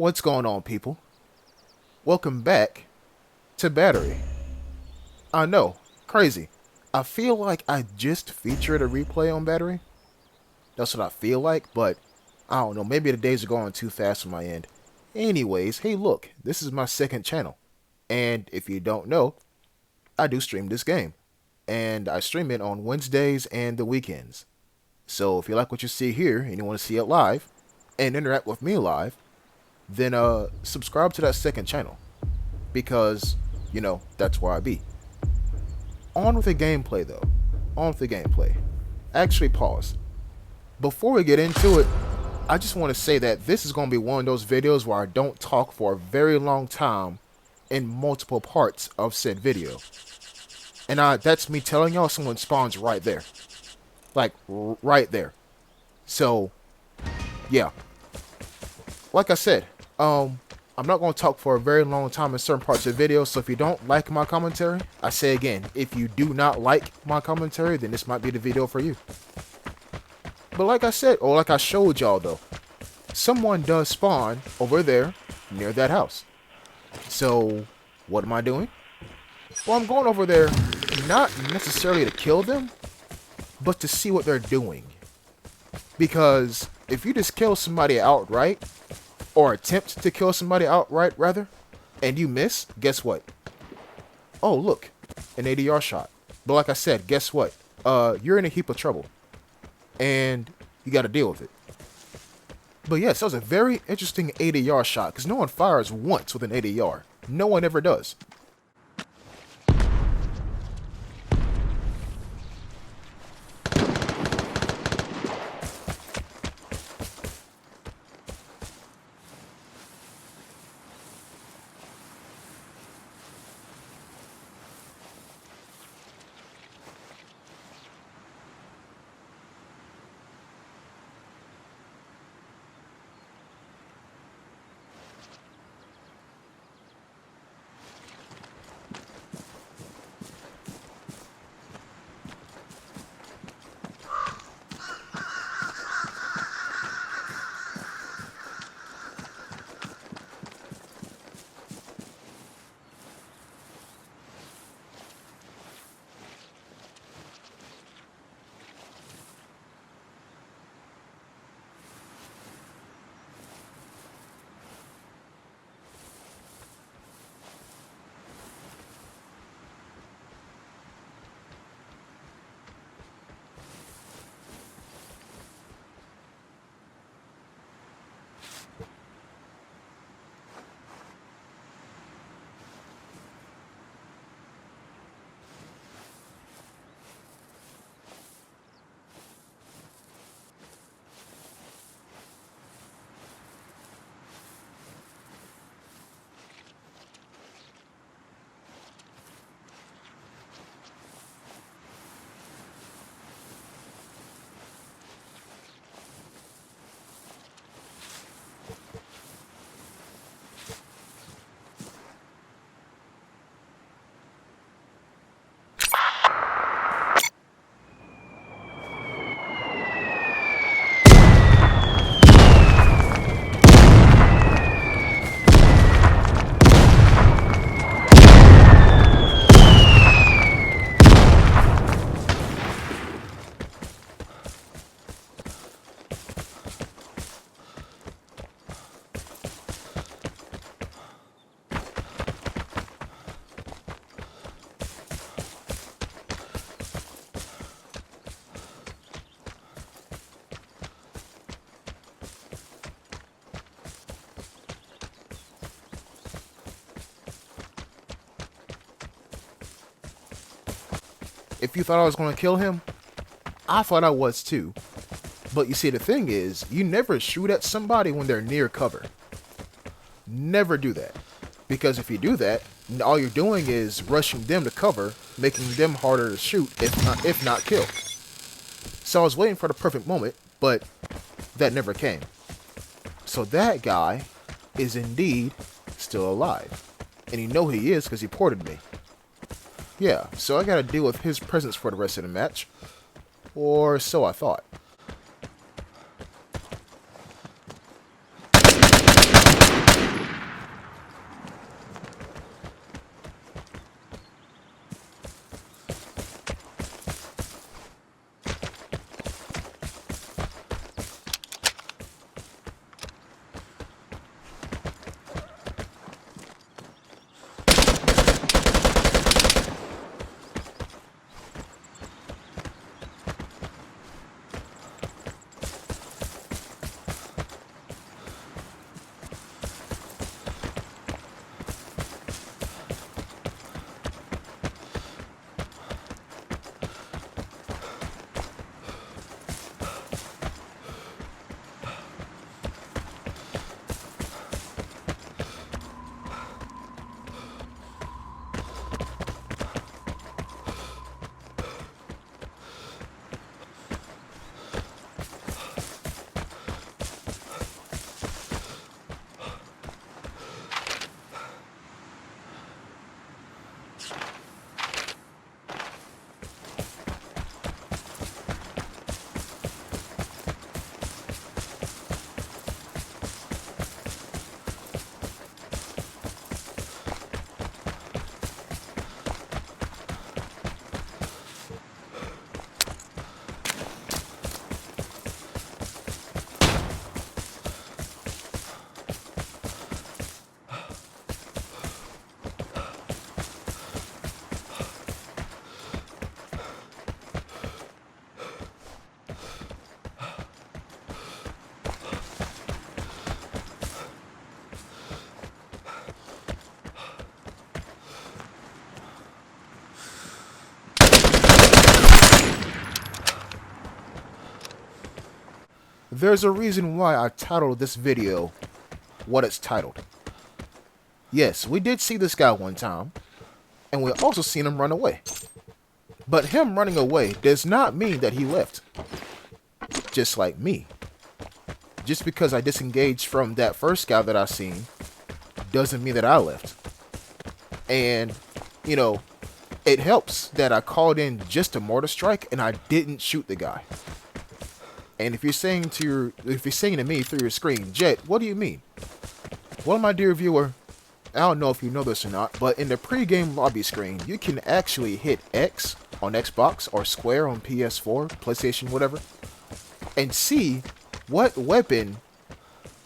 What's going on, people? Welcome back to Battery. I know, crazy. I feel like I just featured a replay on Battery. That's what I feel like, but I don't know, maybe the days are going too fast on my end. Anyways, hey look, this is my second channel. And if you don't know, I do stream this game. And I stream it on Wednesdays and the weekends. So if you like what you see here and you want to see it live and interact with me live, then subscribe to that second channel. Because, that's where I be. On with the gameplay though. On with the gameplay. Actually pause. Before we get into it, I just want to say that this is going to be one of those videos where I don't talk for a very long time in multiple parts of said video. And that's me telling y'all someone spawns right there. Like, right there. So, yeah. Like I said, I'm not going to talk for a very long time in certain parts of the video, so if you don't like my commentary, I say again, if you do not like my commentary, then this might be the video for you. But like I said, or like I showed y'all though, someone does spawn over there near that house. So, what am I doing? Well, I'm going over there not necessarily to kill them, but to see what they're doing. Because if you just kill somebody outright, or attempt to kill somebody outright rather, and you miss, guess what? Oh, look, an ADR shot. But like I said, guess what? You're in a heap of trouble. And you got to deal with it. But yes, that was a very interesting ADR shot, because no one fires once with an ADR. No one ever does. If you thought I was going to kill him, I thought I was too. But you see, the thing is, you never shoot at somebody when they're near cover. Never do that. Because if you do that, all you're doing is rushing them to cover, making them harder to shoot, if not kill. So I was waiting for the perfect moment, but that never came. So that guy is indeed still alive. And you know he is because he ported me. Yeah, so I gotta deal with his presence for the rest of the match. Or so I thought. there's a reason why I titled this video what it's titled. Yes, we did see this guy one time, and we also seen him run away. But him running away does not mean that he left. Just like me. Just because I disengaged from that first guy that I seen doesn't mean that I left. And, you know, it helps that I called in just a mortar strike and I didn't shoot the guy. And if you're saying to me through your screen, Jet, what do you mean? Well, my dear viewer, I don't know if you know this or not, but in the pre-game lobby screen, you can actually hit X on Xbox or square on PS4, PlayStation, whatever, and see what weapon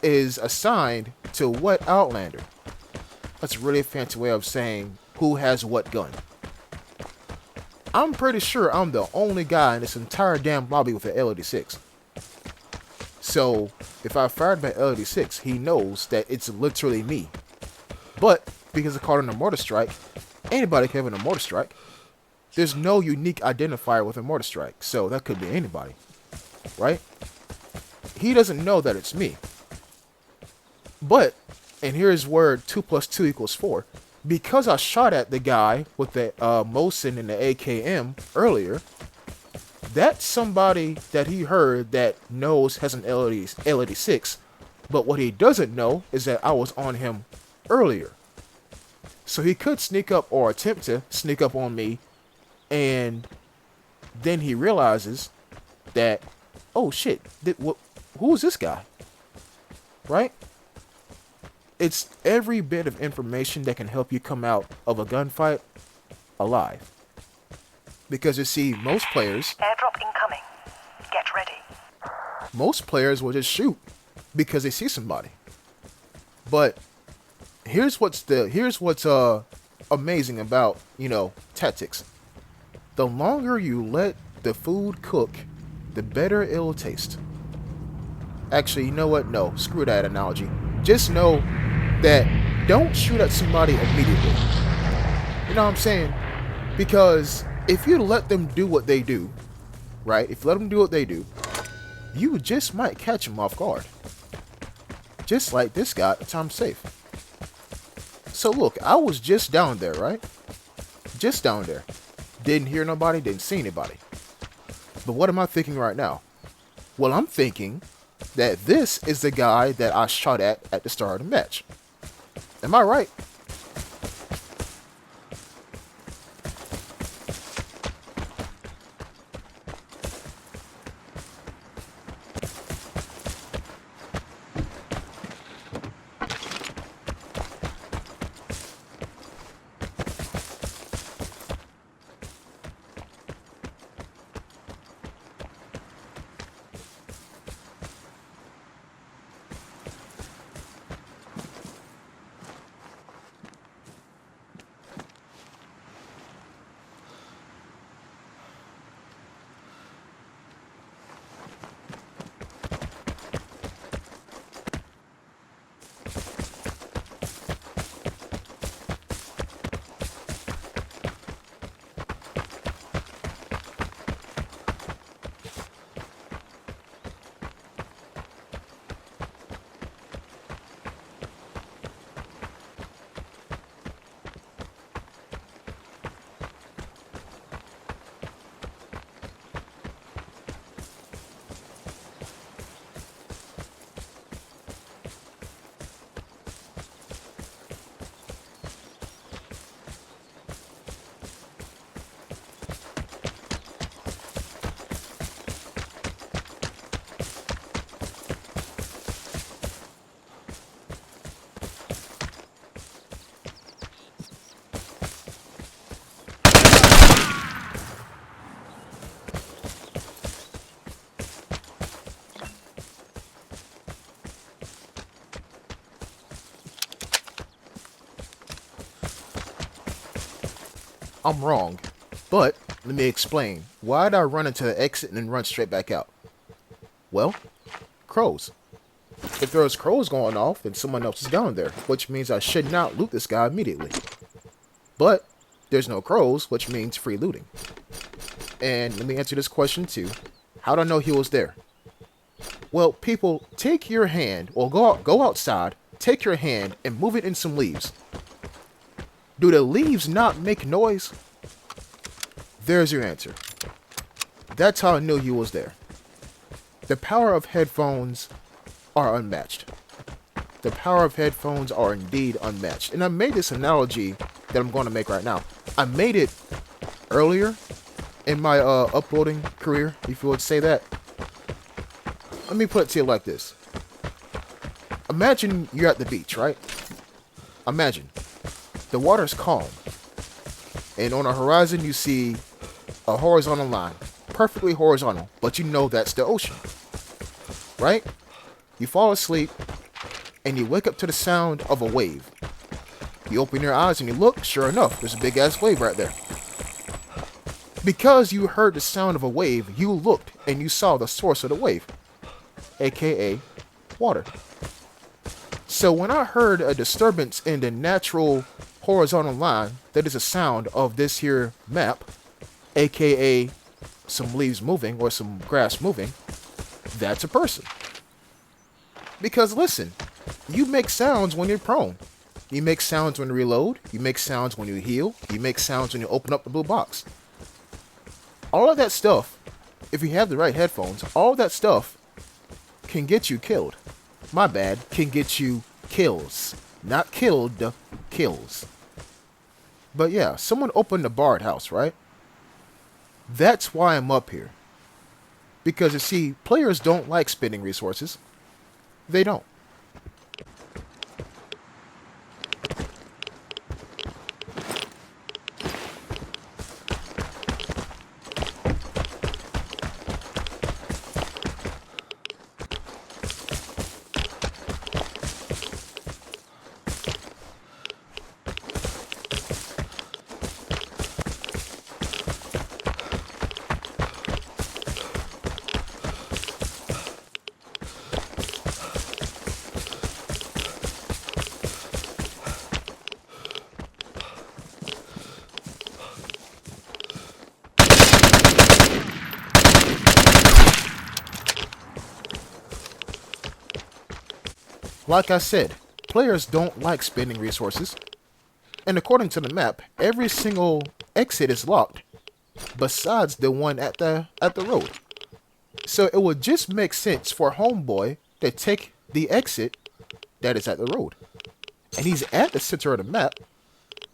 is assigned to what Outlander. That's really a fancy way of saying who has what gun. I'm pretty sure I'm the only guy in this entire damn lobby with an L86. So, if I fired my L86, he knows that it's literally me. But, because I called in a mortar strike, anybody can have a mortar strike. There's no unique identifier with a mortar strike, so that could be anybody. Right? He doesn't know that it's me. But, and here's where 2 plus 2 equals 4, because I shot at the guy with the Mosin and the AKM earlier, that's somebody that he heard that knows has an L86, but what he doesn't know is that I was on him earlier. So he could sneak up or attempt to sneak up on me, and then he realizes that, oh shit, who is this guy? Right? It's every bit of information that can help you come out of a gunfight alive. Because you see, most players... Airdrop incoming. Get ready. Most players will just shoot because they see somebody. But here's what's amazing about, tactics. The longer you let the food cook, the better it'll taste. Actually, you know what? No, screw that analogy. Just know that don't shoot at somebody immediately. You know what I'm saying? Because if you let them do what they do, right? If you let them do what they do, you just might catch them off guard. Just like this guy at Tom Safe. So look, I was just down there, right? Just down there. Didn't hear nobody, didn't see anybody. But what am I thinking right now? Well, I'm thinking that this is the guy that I shot at the start of the match. Am I right? I'm wrong, but let me explain. Why did I run into the exit and then run straight back out? Well, crows. If there was crows going off, then someone else is down there, which means I should not loot this guy immediately. But there's no crows, which means free looting. And let me answer this question too. How do I know he was there? Well, people, take your hand, or go outside, take your hand, and move it in some leaves. Do the leaves not make noise? There's your answer. That's how I knew you was there. The power of headphones are unmatched. The power of headphones are indeed unmatched. And I made this analogy that I'm going to make right now. I made it earlier in my uploading career, if you would say that. Let me put it to you like this. Imagine you're at the beach, right? Imagine. The water's calm. And on the horizon you see a horizontal line. Perfectly horizontal, but you know that's the ocean. Right? You fall asleep, and you wake up to the sound of a wave. You open your eyes and you look, sure enough, there's a big ass wave right there. Because you heard the sound of a wave, you looked and you saw the source of the wave, aka water. So when I heard a disturbance in the natural horizontal line, that is a sound of this here map, aka some leaves moving or some grass moving, that's a person. Because listen, you make sounds when you're prone. You make sounds when you reload. You make sounds when you heal. You make sounds when you open up the blue box. All of that stuff, if you have the right headphones, all of that stuff can get you killed. My bad, can get you kills. Not killed, kills. But yeah, someone opened the barred house, right? That's why I'm up here. Because you see, players don't like spending resources. They don't. Like I said, players don't like spending resources. And according to the map, every single exit is locked, besides the one at the road. So it would just make sense for Homeboy to take the exit that is at the road. And he's at the center of the map,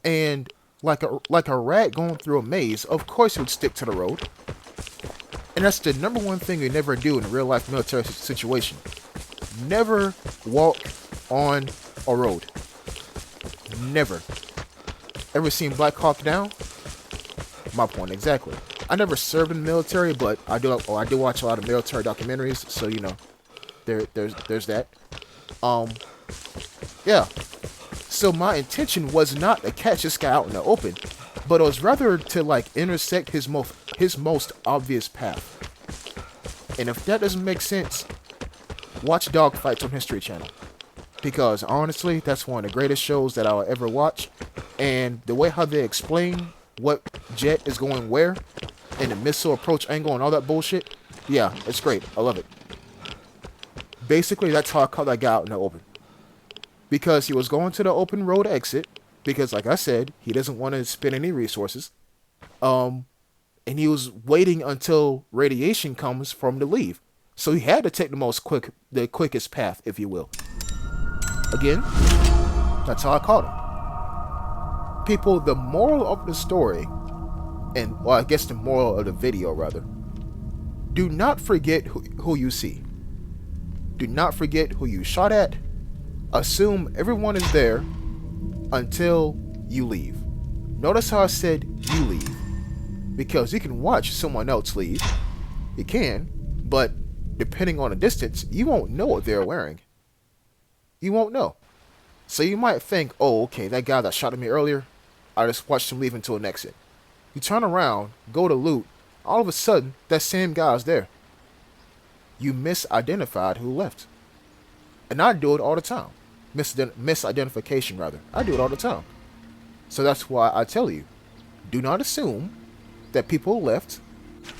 and like a rat going through a maze, of course he would stick to the road. And that's the number one thing you never do in a real life military situation. Never walk on a road. Never. Ever seen Black Hawk Down? My point exactly. I never served in the military, but I do watch a lot of military documentaries, so you know, there's that. Yeah. So my intention was not to catch this guy out in the open, but it was rather to like intersect his most obvious path. And if that doesn't make sense, watch Dogfights on History Channel. Because honestly, that's one of the greatest shows that I'll ever watch. And the way how they explain what jet is going where, and the missile approach angle and all that bullshit, yeah, it's great. I love it. Basically, that's how I caught that guy out in the open. Because he was going to the open road exit, because like I said, he doesn't want to spend any resources. And he was waiting until radiation comes from the leave. So he had to take the quickest path, if you will. Again, that's how I caught him. People, the moral of the story, and well, I guess the moral of the video rather, do not forget who you see. Do not forget who you shot at. Assume everyone is there until you leave. Notice how I said you leave. Because you can watch someone else leave. You can, but depending on the distance, you won't know what they're wearing. You won't know. So you might think, oh, okay, that guy that shot at me earlier, I just watched him leave into an exit. You turn around, go to loot, all of a sudden, that same guy's there. You misidentified who left. And I do it all the time. Misidentification, rather. I do it all the time. So that's why I tell you, do not assume that people left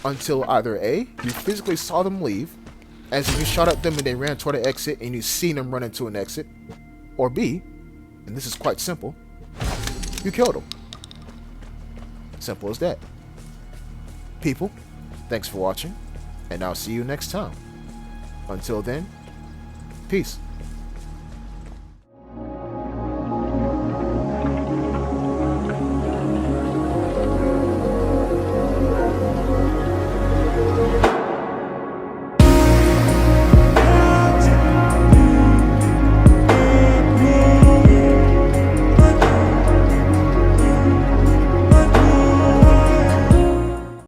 until either A, you physically saw them leave, as in you shot at them and they ran toward an exit and you seen them run into an exit. Or B, and this is quite simple, you killed them. Simple as that. People, thanks for watching, and I'll see you next time. Until then, peace.